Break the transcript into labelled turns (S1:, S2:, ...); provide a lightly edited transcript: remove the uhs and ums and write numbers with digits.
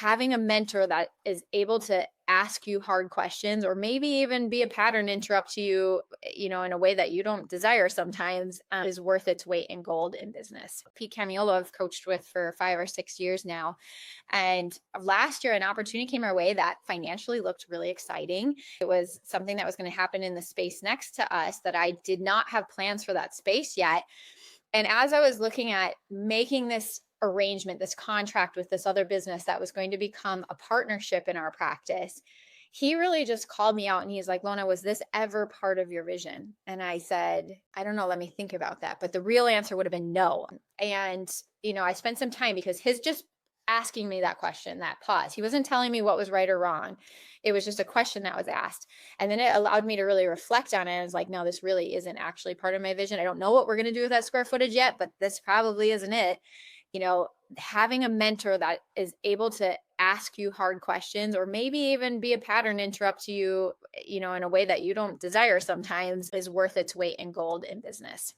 S1: having a mentor that is able to ask you hard questions or maybe even be a pattern interrupt you, in a way that you don't desire sometimes, is worth its weight in gold in business. Pete Camiolo I've coached with for 5 or 6 years now. And last year, an opportunity came our way that financially looked really exciting. It was something that was going to happen in the space next to us that I did not have plans for that space yet. And as I was looking at making this arrangement, this contract with this other business that was going to become a partnership in our practice, he really just called me out and he's like, Lona, was this ever part of your vision? And I said, I don't know, let me think about that. But the real answer would have been no. And, I spent some time because his just asking me that question, that pause, he wasn't telling me what was right or wrong. It was just a question that was asked. And then it allowed me to really reflect on it. I was like, no, this really isn't actually part of my vision. I don't know what we're going to do with that square footage yet, but this probably isn't it. Having a mentor that is able to ask you hard questions or maybe even be a pattern interrupt you, in a way that you don't desire sometimes, is worth its weight in gold in business.